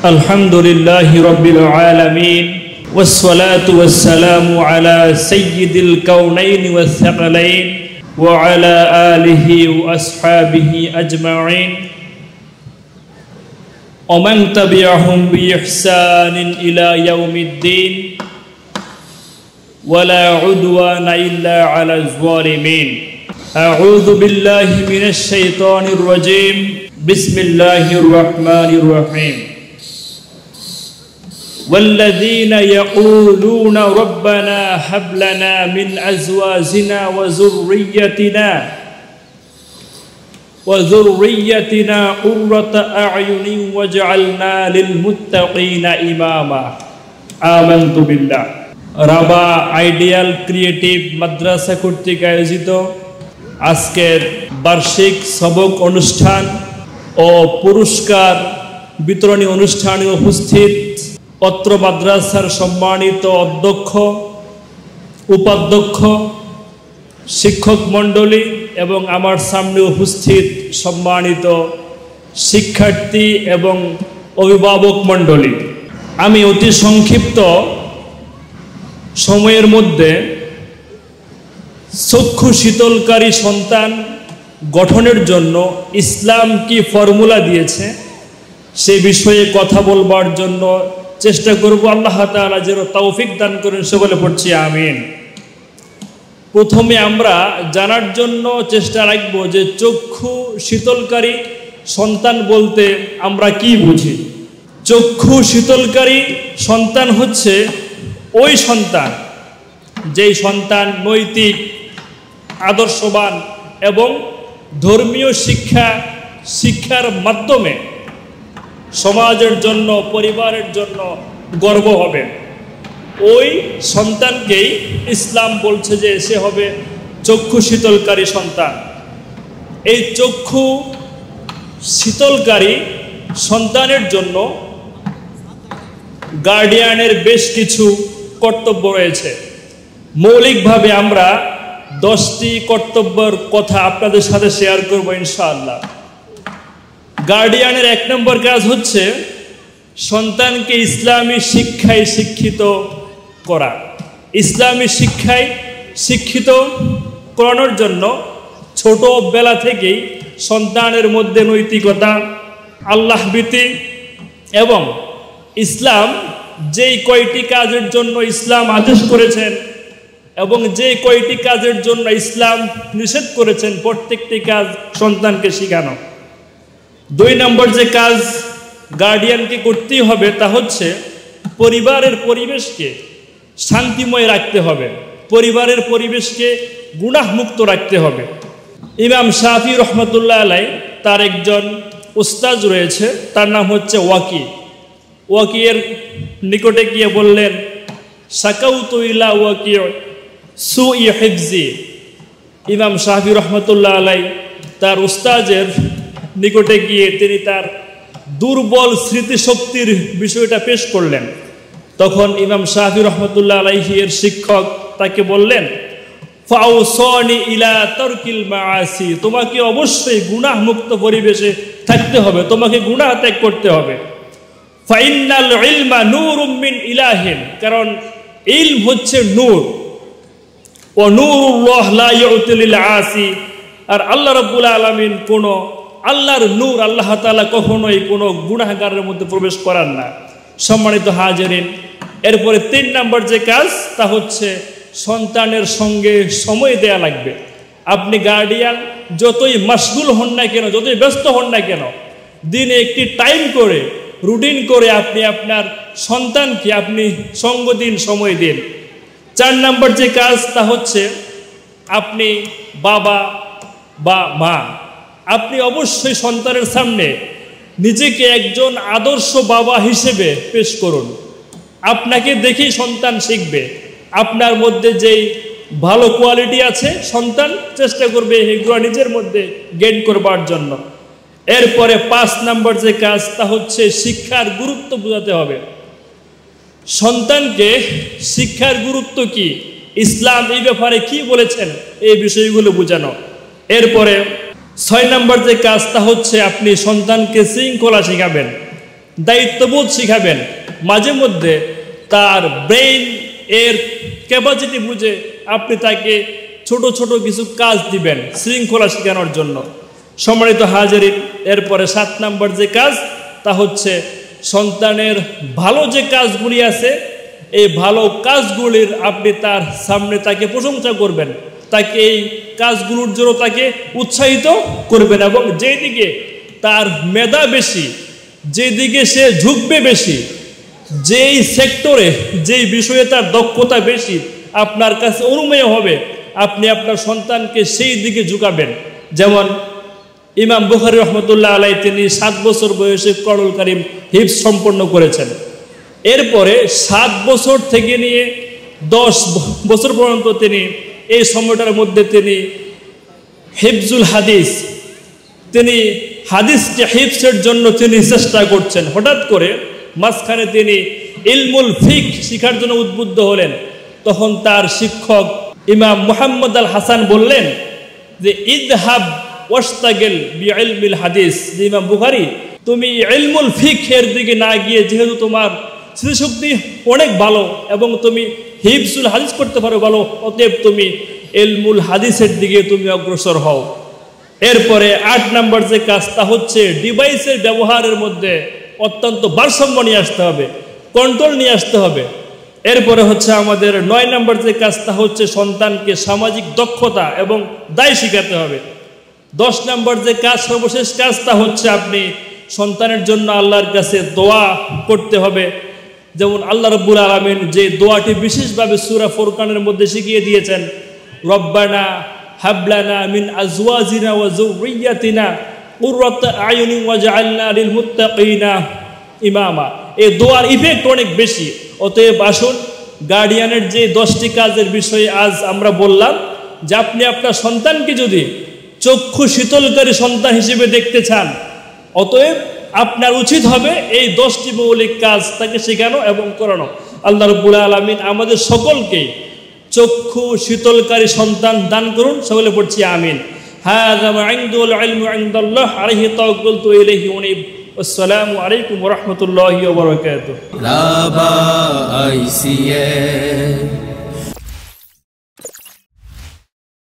আলহামদুলিল্লাহি রাব্বিল আলামিন ওয়াসসালাতু ওয়াসসালামু আলা সাইয়্যিদিল কাউনাইন ওয়াস সাকালাইন ওয়া আলা আলিহি ওয়া আসহাবিহি আজমাইন ওয়া মান তাবিআহুম বিইহসানিন ইলা ইয়াউমিদ্দিন ওয়া লা উদওয়ানা ইল্লা আলাজ যালিমিন। আউযু বিল্লাহি মিনাশ শাইতানির রাজীম। বিসমিল্লাহির রহমানির রহিম। والذين يقولون ربنا هب لنا من أزواجنا وذريتنا قرة أعين واجعلنا للمتقين إماما آمنت بالله। রাবা আইডিয়াল ক্রিয়েটিভ মাদ্রাসা কর্তৃক আয়োজিত আজকের বার্ষিক সবক অনুষ্ঠান ও পুরস্কার বিতরণী অনুষ্ঠানে উপস্থিত অত্র মাদ্রাসার সম্মানিত অধ্যক্ষ, উপাধ্যক্ষ, শিক্ষক মণ্ডলী এবং আমার সামনে উপস্থিত সম্মানিত শিক্ষার্থী এবং অভিভাবক মণ্ডলী, আমি অতি সংক্ষিপ্ত সময়ের মধ্যে চক্ষু শীতলকারী সন্তান গঠনের জন্য ইসলাম কি ফর্মুলা দিয়েছে সে বিষয়ে কথা বলবার জন্য চেষ্টা করব। আল্লাহ তাআলা যেন তৌফিক দান করেন, সকলে পড়ছি আমিন। প্রথমে আমরা জানার জন্য চেষ্টা রাখব যে চক্ষু শীতলকারী সন্তান বলতে আমরা কি বুঝি। চক্ষু শীতলকারী সন্তান হচ্ছে ওই সন্তান যেই সন্তান নৈতিক, আদর্শবান এবং ধর্মীয় শিক্ষার মাধ্যমে সমাজের জন্য, পরিবারের জন্য গর্ব হবে। ওই সন্তানকেই ইসলাম বলছে যে সে হবে চক্ষু শীতলকারী সন্তান। এই চক্ষু শীতলকারী সন্তানের জন্য গার্ডিয়ানের বেশ কিছু কর্তব্য রয়েছে। মৌলিকভাবে আমরা 10টি কর্তব্যের কথা আপনাদের সাথে শেয়ার করব ইনশাআল্লাহ। গার্ডিয়ানের 1 নম্বর কাজ হচ্ছে সন্তানকে ইসলামী শিক্ষায় শিক্ষিত করা। ইসলামী শিক্ষায় শিক্ষিত করানোর জন্য ছোটবেলা থেকেই সন্তানের মধ্যে নৈতিকতা, আল্লাহভীতি এবং ইসলাম যেই কয়টি কাজের জন্য ইসলাম আদেশ করেছেন এবং যে কয়টি কাজের জন্য ইসলাম নিষেধ করেছেন প্রত্যেকটি কাজ সন্তানকে শেখানো। 2 নম্বর যে কাজ গার্ডিয়ানকে করতেই হবে তা হচ্ছে পরিবারের পরিবেশকে শান্তিময় রাখতে হবে, পরিবারের পরিবেশকে গুনাহমুক্ত রাখতে হবে। ইমাম শাফি রহমতুল্লাহ আলাই তার একজন উস্তাদ রয়েছে, তার নাম হচ্ছে ওয়াকি। ওয়াকিয়ের নিকটে গিয়ে বললেন, সাকাউতু ইলা ওয়াকি সুই হিফজি। ইমাম শাফি রহমতুল্লাহ আলাই তার উস্তাদের নিকটে গিয়ে তিনি তার দুর্বল স্মৃতিশক্তির বিষয়টা পেশ করলেন। তখন ইমাম শাফি রহমতুল্লাহ আলাইহি এর শিক্ষক তাকে বললেন, ফাউসানি ইলা তারকিল মাআসি, তোমাকে অবশ্যই গুনাহমুক্ত পরিবেশে থাকতে হবে, তোমাকে গুনাহ ত্যাগ করতে হবে। ফাইন্নাল ইলমা নূরুম মিন ইলাহিন, কারণ ইলম হচ্ছে নূর। ও নূরুল্লাহ লা ইউতি লিল আসি, আর আল্লাহ রাব্বুল আলামিন কোনো আল্লাহর নূর আল্লাহ তাআলা কখনোই কোনো গুনাহগারের মধ্যে প্রবেশ করান না। সম্মানিত হাজিরিন, এরপরে 3 নম্বর যে কাজ তা হচ্ছে সন্তানের সঙ্গে সময় দেয়া লাগবে। আপনি গার্ডিয়ান যতই মাশগুল হন না কেন, যতই ব্যস্ত হন না কেন, দিনে একটি টাইম করে, রুটিন করে আপনি আপনার সন্তানকে আপনি সঙ্গ দিন, সময় দিন। 4 নম্বর যে কাজ তা হচ্ছে আপনি বাবা বা মা, আপনি অবশ্যই সন্তানের সামনে নিজেকে একজন আদর্শ বাবা হিসেবে পেশ করুন। আপনাকে দেখেই সন্তান শিখবে। আপনার মধ্যে যেই ভালো কোয়ালিটি আছে সন্তান চেষ্টা করবে এগুলো নিজের মধ্যে গেইন করবার জন্য। এরপরে 5 নম্বর যে কাজ তা হচ্ছে শিক্ষার গুরুত্ব বোঝাতে হবে। সন্তানকে শিক্ষার গুরুত্ব কি, ইসলাম এই ব্যাপারে কি বলেছেন, এই বিষয়গুলো বোঝানো। এরপরে 6 নম্বর যে কাজটা হচ্ছে আপনি সন্তানকে শৃঙ্খলা শেখাবেন। দায়িত্ববোধ শিখাবেন, মাঝে মধ্যে তার ব্রেইন এর ক্যাপাসিটি বুঝে আপনি তাকে ছোট ছোট কিছু কাজ দিবেন শৃঙ্খলা শেখানোর জন্য। সম্মানিত হাজিরিন, এরপরে 7 নম্বর যে কাজ তা হচ্ছে সন্তানের ভালো যে কাজগুলি আছে এই ভালো কাজগুলির আপনি তার সামনে তাকে প্রশংসা করবেন, তাকে এই কাজগুলোর জন্য তাকে উৎসাহিত করবেন এবং যেদিকে তার মেধা বেশি, যেদিকে সে ঝুঁকবে বেশি, যেই সেক্টরে যেই বিষয়ে তার দক্ষতা বেশি আপনার কাছে অনুমেয় হবে, আপনি আপনার সন্তানকে সেই দিকে ঝুঁকাবেন। যেমন ইমাম বুখারী রহমতুল্লাহ আলাইহি তিনি 7 বছর বয়সে কোরআনুল কারীম হিফজ সম্পন্ন করেছেন। এরপরে 7 বছর থেকে নিয়ে 10 বছর পর্যন্ত তিনি এই সময়টার মধ্যে তিনি হিফজুল হাদিস, তিনি হাদিসকে হিফজের জন্য তিনি চেষ্টা করছেন। হঠাৎ করে মাঝখানে তিনি ইলমুল ফিক শিখার জন্য উদ্বুদ্ধ হলেন। তখন তার শিক্ষক ইমাম মুহাম্মদ আল হাসান বললেন যে ইযহাব ওয়াশতাগিল বিইলমিল হাদিস, যে ইমাম বুখারী তুমি ইলমুল ফিকহের দিকে না গিয়ে যেহেতু তোমার স্মৃতিশক্তি অনেক ভালো এবং তুমি হিফজুল হাদিস করতে পারো ভালো, অতএব তুমি ইলমুল হাদিসের দিকে তুমি অগ্রসর হও। এরপরে 8 নম্বর যে কাজ তা হচ্ছে ডিভাইসের ব্যবহারের মধ্যে অত্যন্ত ভারসাম্য নিয়ে আসতে হবে, কন্ট্রোল নিয়ে আসতে হবে। এরপরে হচ্ছে আমাদের 9 নম্বর যে কাজ তা হচ্ছে সন্তানকে সামাজিক দক্ষতা এবং দায় শিখাতে হবে। 10 নম্বর যে কাজ, সর্বশেষ কাজ তা হচ্ছে আপনি সন্তানের জন্য আল্লাহর কাছে দোয়া করতে হবে। যেমন আল্লাহ রাব্বুল আলামিন যে দোয়াটি বিশেষভাবে সূরা ফুরকানের মধ্যে শিখিয়ে দিয়েছেন, রব্বানা হাবলানা মিন আজওয়াজিনা ওয়া যুররিয়াতিনা কুররাতা আয়ুনিন ওয়াজআলনা লিল মুত্তাকিনা ইমামা। এই দোয়ার ইফেক্ট অনেক বেশি। অতএব আসুন গার্ডিয়ানের যে 10টি কাজের বিষয়ে আজ আমরা বললাম, যে আপনি আপনার সন্তানকে যদি চক্ষু শীতলকারী সন্তান হিসেবে দেখতে চান, অতএব আপনার উচিত হবে এই 10টি মৌলিক কাজ তাকে শেখানো এবং করানো। আল্লাহ রাব্বুল আলামিন আমাদের সকলকে চক্ষু শীতলকারী সন্তান দান করুন। সকলে পড়ছি আমিন। হাযা মা ইনদাল ইলমু ইনদাল্লাহ আলাইহি তাওয়াক্কালতু ওয়া ইলাইহি উনীব। আসসালামু আলাইকুম ওয়া রাহমাতুল্লাহি ওয়া বারাকাতুহু।